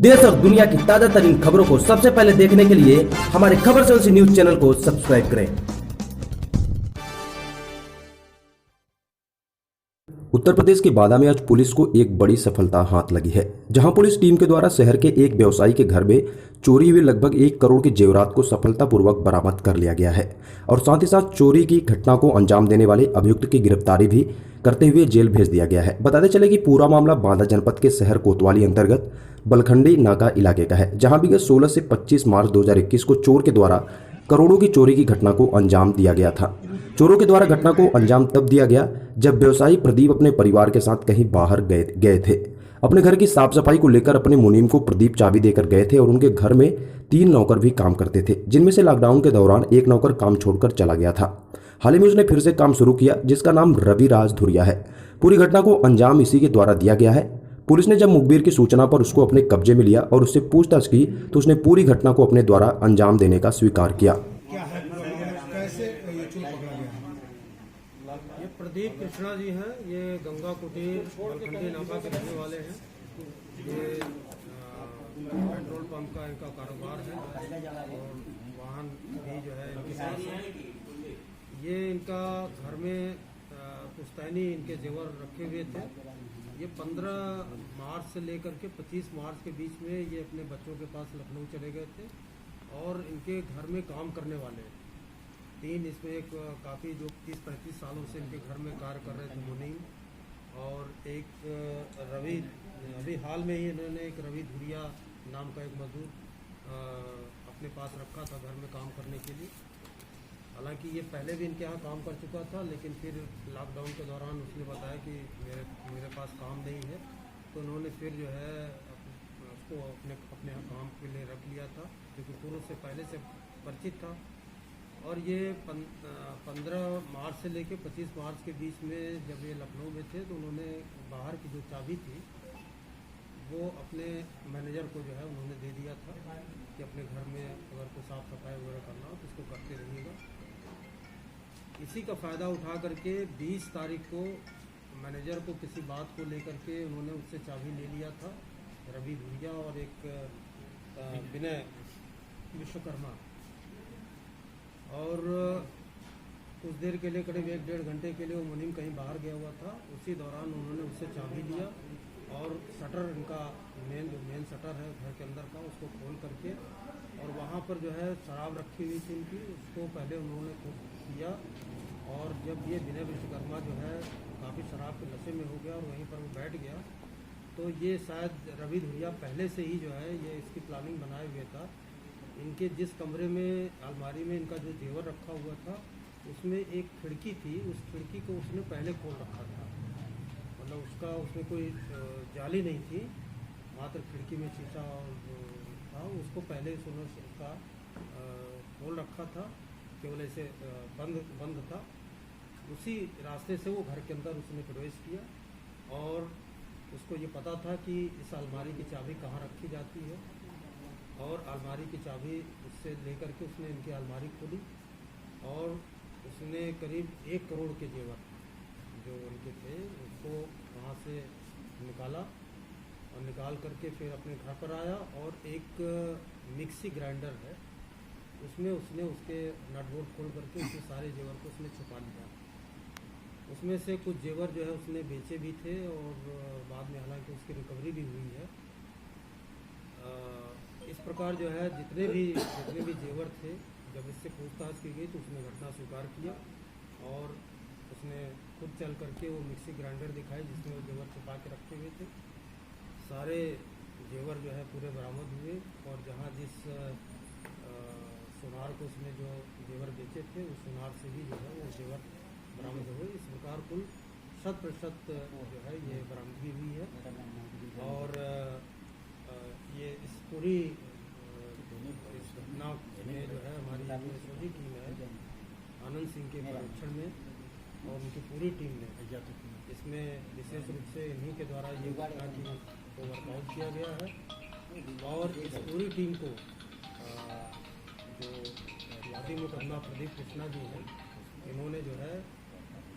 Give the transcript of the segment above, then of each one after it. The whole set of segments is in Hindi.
देश और दुनिया की ताजा तरीन खबरों को सबसे पहले देखने के लिए हमारे खबर से न्यूज चैनल को सब्सक्राइब करें। उत्तर प्रदेश के बादा में आज पुलिस को एक बड़ी सफलता हाथ लगी है, जहां पुलिस टीम के द्वारा शहर के एक व्यवसायी के घर में चोरी हुए लगभग 1 करोड़ के जेवरात को सफलतापूर्वक बरामद कर लिया गया है और साथ ही साथ चोरी की घटना को अंजाम देने वाले अभियुक्त की गिरफ्तारी भी करते हुए जेल भेज दिया गया है। बताते चले कि पूरा मामला बांदा जनपद के शहर कोतवाली अंतर्गत बलखंडी नाका इलाके का है, जहां विगत 16 से 25 मार्च 2021 को चोर के द्वारा करोड़ों की चोरी की घटना को अंजाम दिया गया था। चोरों के द्वारा घटना को अंजाम तब दिया गया जब व्यवसायी प्रदीप अपने परिवार के साथ कहीं बाहर गए थे। अपने घर की साफ सफाई को लेकर अपने मुनीम को प्रदीप चाबी देकर गए थे और उनके घर में 3 नौकर भी काम करते थे, जिनमें से लॉकडाउन के दौरान एक नौकर काम छोड़कर चला गया था। हाल ही में उसने फिर से काम शुरू किया, जिसका नाम रवि राज धुरिया है। पूरी घटना को अंजाम इसी के द्वारा दिया गया है। पुलिस ने जब मुखबिर की सूचना पर उसको अपने कब्जे में लिया और उससे पूछताछ की तो उसने पूरी घटना को अपने द्वारा अंजाम देने का स्वीकार किया। कैसे ये चोर पकड़ा गया? ये प्रदीप कृष्णा जी हैं, ये गंगा कुटीर बलखंडी नाका के रहने वाले हैं। ये पेट्रोल पंप का इनका कारोबार है और वाहन भी जो है इनके पास है। ये इनका घर में पुश्तैनी इनके जेवर रखे हुए थे। ये 15 मार्च से लेकर के 25 मार्च के बीच में ये अपने बच्चों के पास लखनऊ चले गए थे और इनके घर में काम करने वाले 3 इसमें एक काफ़ी जो 30-35 सालों से इनके घर में कार्य कर रहे थे मुनीम, और एक रवि, अभी हाल में ही इन्होंने एक रवि धुरिया नाम का एक मजदूर अपने पास रखा था घर में काम करने के लिए। हालांकि ये पहले भी इनके यहाँ काम कर चुका था, लेकिन फिर लॉकडाउन के दौरान उसने बताया कि मेरे पास काम नहीं है, तो उन्होंने फिर जो है उसको अपने यहाँ काम के लिए रख लिया था, क्योंकि पूर्व से पहले से परिचित था। और ये 15 मार्च से लेकर 25 मार्च के बीच में जब ये लखनऊ में थे तो उन्होंने बाहर की जो चाबी थी वो अपने मैनेजर को जो है उन्होंने दे दिया था कि अपने घर में अगर कोई साफ़ सफाई वगैरह करना हो तो इसको करते रहिएगा। इसी का फ़ायदा उठा करके 20 तारीख को मैनेजर को किसी बात को लेकर के उन्होंने उससे चाबी ले लिया था, रवि धुरिया और एक विनय विश्वकर्मा। और कुछ देर के लिए, करीब 1-1.5 घंटे के लिए वो मुनीम कहीं बाहर गया हुआ था। उसी दौरान उन्होंने उससे चाबी लिया और शटर, इनका मेन शटर है घर के अंदर का, उसको खोल करके और वहाँ पर जो है शराब रखी हुई थी इनकी, उसको पहले उन्होंने किया। और जब ये विनय विश्वकर्मा जो है काफ़ी शराब के नशे में हो गया और वहीं पर वो बैठ गया, तो ये शायद रवि धुरिया पहले से ही जो है ये इसकी प्लानिंग बनाए हुए था। इनके जिस कमरे में अलमारी में इनका जो जेवर रखा हुआ था उसमें एक खिड़की थी, उस खिड़की को उसने पहले खोल रखा था। मतलब उसमें कोई जाली नहीं थी, मात्र खिड़की में शीशा था, उसको पहले उसने उसका खोल रखा था, केवल ऐसे बंद था। उसी रास्ते से वो घर के अंदर उसने प्रवेश किया और उसको ये पता था कि इस अलमारी की चाबी कहाँ रखी जाती है, और अलमारी की चाबी उससे लेकर के उसने इनकी अलमारी खोली और उसने करीब 1 करोड़ के जेवर जो उनके थे उसको वहाँ से निकाला और निकाल करके फिर अपने घर पर आया। और एक मिक्सी ग्राइंडर है, उसमें उसने उसके नट बोल्ट खोल करके उसके सारे जेवर को उसने छुपा लिया। उसमें से कुछ जेवर जो है उसने बेचे भी थे और बाद में हालांकि उसकी रिकवरी भी हुई है। इस प्रकार जो है जितने भी जेवर थे, जब इससे पूछताछ की गई तो उसने घटना स्वीकार किया और उसने खुद चल करके वो मिक्सी ग्राइंडर दिखाई जिसमें वो जेवर छुपा के रखे हुए थे। सारे जेवर जो है पूरे बरामद हुए और जहाँ जिस सुनार को उसने जो जेवर बेचे थे उस सुनार से भी जो है वो जेवर बरामद हुए। इस प्रकार कुल 100% जो है ये बरामदगी हुई है। और ये इस पूरी इस घटना में जो है हमारी एसओजी टीम है आनंद सिंह के पर्यवेक्षण में और उनकी पूरी टीम ने इसमें विशेष रूप से इन्हीं के द्वारा ये घटना की को वर्कआउट किया गया है। और इस पूरी टीम को जो वादी मुकदमा प्रदीप कृष्णा जी हैं, इन्होंने जो है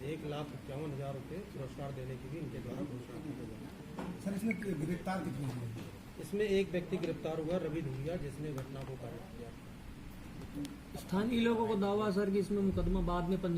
1,51,000 रुपये पुरस्कार देने की भी इनके द्वारा घोषणा की गई है। सर, इसमें गिरफ्तार कितने हुए? इसमें एक व्यक्ति गिरफ्तार हुआ, रवि धुलिया, जिसने घटना को कायम किया। स्थानीय लोगों को दावा सर कि इसमें मुकदमा बाद में पंजीकृत